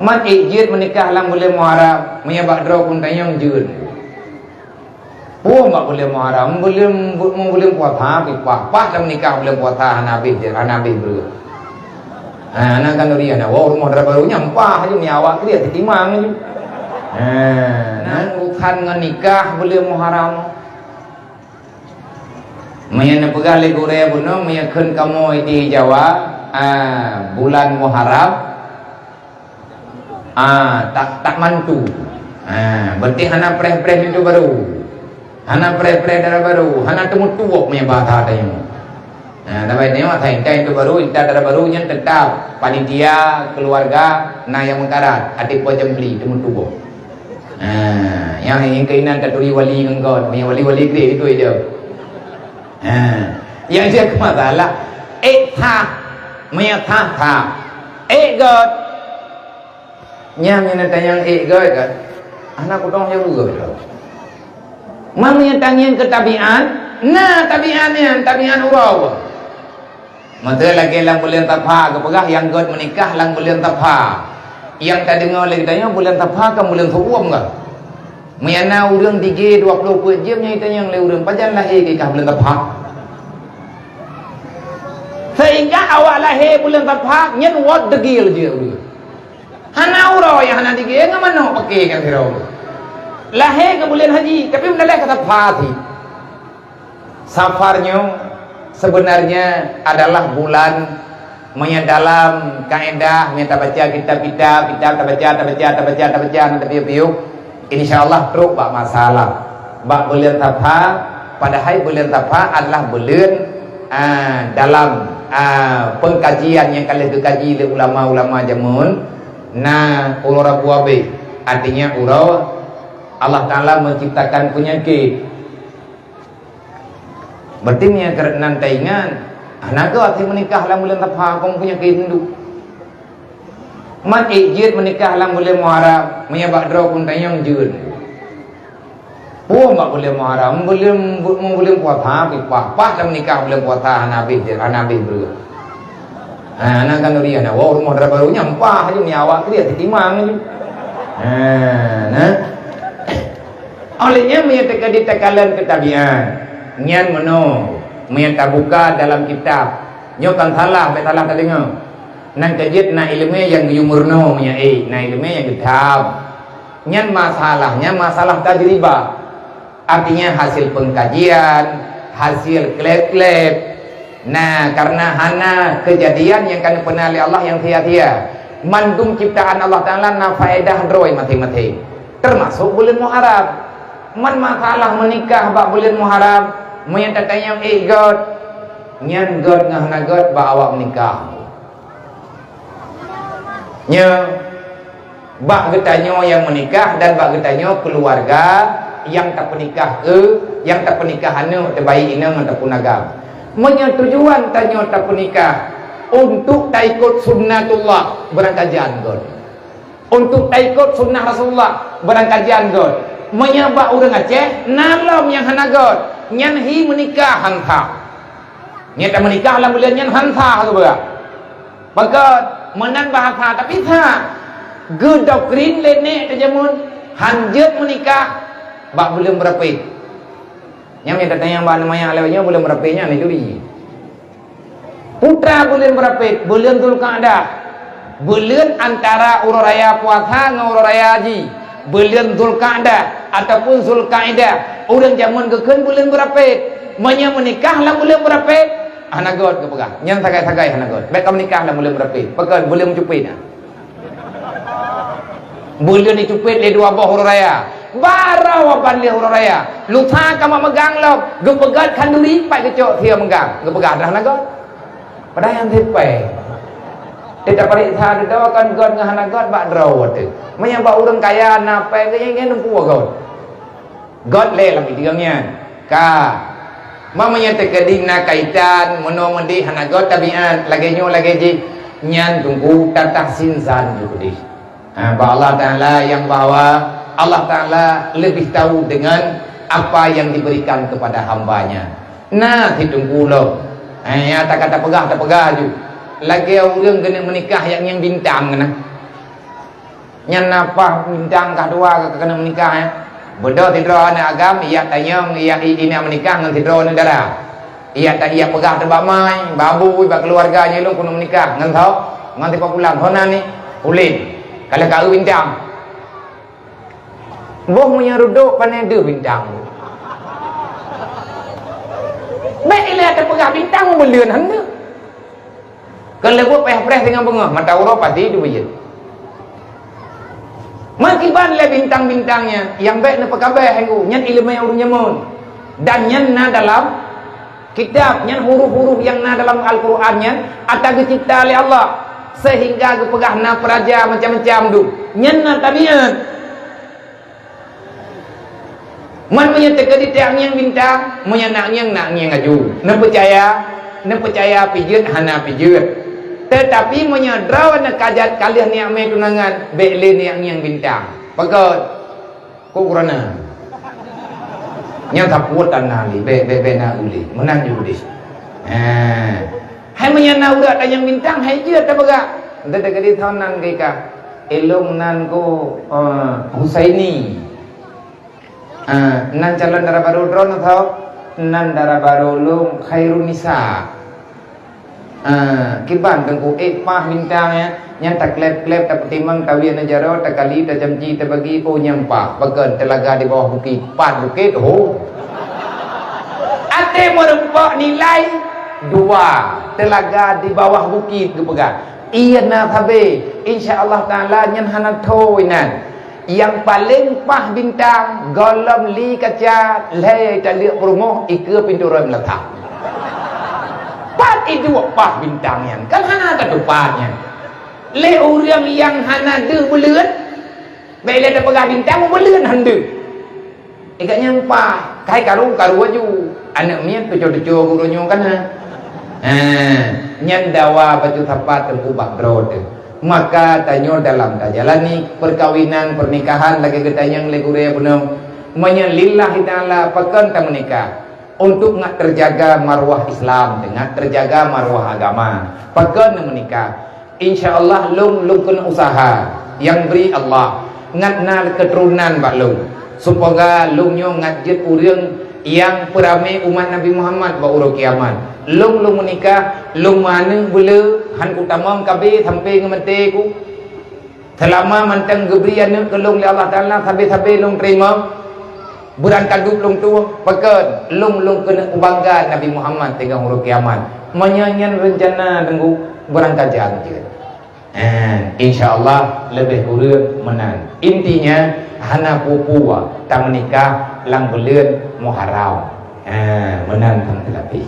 Man ijid menikah lang boleh muharram, maya bakdro pun tanyang jun. Mak boleh muharram, boleh puasa, pas dah menikah boleh puasa Hanabi bro. Anak kan dia nak rumah dah baru nyampah je ni awak dia timang je. Nan bukan nikah boleh muharram. Maya nak pegang le gore buno, maya keun kamu di Jawa, bulan Muharram. Tak mantu. Berarti hana preh-preh itu baru. Hana preh-preh darah baru. Hana temu tuok punya bahasa tanya. Tapi ni mah itu baru, inta darah baru yang tetap panitia keluarga na yang mengkarat adik po jembli temu tuok. Yang keinginan taturi wali engkau, punya wali-wali gede itu aja. Yang dia masalah maya tha god nyam yang tanya god kan anak kudong yang juga betul mamanya tanya ketabian tabian urau mata lagi lang bulan tapha kepegah yang god menikah lang bulan tapha yang tak dengar lagi tanya bulan tapha kan bulan thuam ke mayana urang 3 20 jam nya tanya le urang pajan lahir ke bulan tapha sehingga awak lahir bulan tapha nyen wat degil je urang hana urau ya hana degil ngamano pakai kan sirau lahir ke bulan haji tapi mendalah kata tapha safarnya sebenarnya adalah bulan dalam kaedah kita baca kitab-kitab kita baca nanti piu insyaallah teruk bak masalah bak bulan tapha padahal bulan tapha adalah bulan dalam pengkajian yang kalian dikaji oleh ulama-ulama jamun urau buabe artinya urau Allah Ta'ala menciptakan penyakit berarti punya kerana taingan anak arti menikah lang bulan tapha kong penyakit hindu man ijid menikah lang bulan muharram maya bakdro pun tanyang jun mak boleh muharram boleh puasa pas dah menikah boleh puasa Hanabi bro. Anak kan dia nak rumah dah baru nyampah je ni awak dia timang je. Olehnya maya tekalan ketabian nyan meno maya buka dalam kitab nyokan salah betalah tak dengar nan kejit na ilmu yang yumurno maya na ilmu yang kitab nyan masalah tajribah artinya hasil pengkajian hasil klep-klep karena hana kejadian yang kan pernah oleh Allah yang sia-sia mandum ciptaan Allah Ta'ala na faedah droi mati-mati termasuk bulan Muharram man masalah menikah bak bulan Muharram maya tatayang god nyan god ngahna god bak awak menikah nya bak getanyo yang menikah dan bak getanyo keluarga yang tak pernikah yang tak pernikahan terbaik ina ataupun agam manya tujuan tanya tak pernikah untuk tak ikut sunnatullah berangkajian god untuk tak ikut sunnah Rasulullah berangkajian god menyabak orang Aceh nalam yang hana god nyanhi menikah hantha nya tak menikah lah bulan nyan hantha ke berak maka menan bahasa tapi tak gedokrin lenek terjamun hanjut menikah bak belum berapa yang minta tanya bak namanya alawanya belum berapa ni juri putra belum berapa belum Zulqa'dah belum antara urang raya puasa dengan urang raya haji belum Zulqa'dah ataupun Zulqa'dah orang zaman kekeun belum berapa manya menikah lah belum berapa anak god ke pegang yang sagai-sagai anak god baik menikah lah belum berapa pegang belum cupit belum dicupit le dua buah urang raya barau apan dia urang raya lupa kama megang lo gepegat kanduri pai kecok dia megang gepegat dah naga pada yang tepai tidak periksa dia kan god ngahana god bak draw tu manya bak urang kaya napai ke yang nempu god le lami tigangnya ka mamanya tekedina kaitan menomedi hana god tabian lagi nyo lagi ji nyan tunggu tatah sinsan juga di Allah Ta'ala yang bawa Allah Ta'ala lebih tahu dengan apa yang diberikan kepada hambanya ditunggu lo ya tak kata pegah je lagi orang kena menikah yang bintang kena Nyan napa bintang kah dua kena menikah ya. Benda tidra anak agam ia tanya ia ini menikah ngan tidra nan dara. Ia tak ia pegah tebak mai, babu bak keluarganya lu kuno menikah ngan tau. Ngan tipa pulang hona ni ulin. Kalau kau bintang. Boh punya duduk pandai de bintang. Baik ilah ada pegah bintang belian handa. Kalau gua peh-peh dengan bunga, mata urap pasti du biyen. Makiban le bintang-bintangnya yang baik na pekabe hangu nyan ilmu yang urunya mon. Dan nyan na dalam kitab nyan huruf-huruf yang na dalam Al-Qur'annya atau dicipta oleh Allah sehingga gepegah na peraja macam-macam du. Nyan na tabiat. Man menyatakan di tiang yang bintang, menyenaknya nak yang aju. Na percaya pijut hana pijut. Tetapi menyadraw na kajat kalih ni ame tunangan bekle ni yang bintang. Pagot ko kurana. Yang taput tanali be na uli, menang judi. Hai menyana udah tanyang bintang hai je ta baga. Ente kadi thonan kai ka. Elong nan ko Husaini. Nan calon darah baru drone atau nan darah baru lung khairun nisa. Kiban tengku pah bintangnya yang tak klep-klep tak timang tawian najaro tak kali tak jamji tak bagi po nyampah bagan telaga di bawah bukit pan bukit ate merempak nilai 2 telaga di bawah bukit ke pegang iya na tabe insyaallah taala nyan hanan toinan yang paling pah bintang golom li kaca le tak liuk rumah ikut pintu ram letak pat itu pah bintangnya kan hana ada tupatnya le orang yang hana de beleun baik le pegah bintang beleun handu ikat nyampa kai karu aju anak mian tujo-tujo gurunya kan nyan dawa baju tapat tengku bakdro maka tanyo dalam tajalani perkawinan pernikahan lagi ketanyang legure punong menyalillahi taala pakan ta menikah untuk nggak terjaga marwah Islam, dengan terjaga marwah agama. Pakai menikah, insya Allah lung kena usaha yang beri Allah ngat keturunan bak lung supaya lungnya ngajit urang yang perame umat Nabi Muhammad bak urang kiamat. Lung menikah, lung mana bela han ku tamam kabe sampai ngemete ku. Selama mantang geberi anak ke lung Allah Taala sampai lung terima. Berangkat lung tua pakai lung kena bangga Nabi Muhammad tengah huruf kiamat menyanyian rencana tunggu berangkat jalan je insyaallah lebih kurang menang intinya hana pupua tak menikah lang bulan Muharram menang tetapi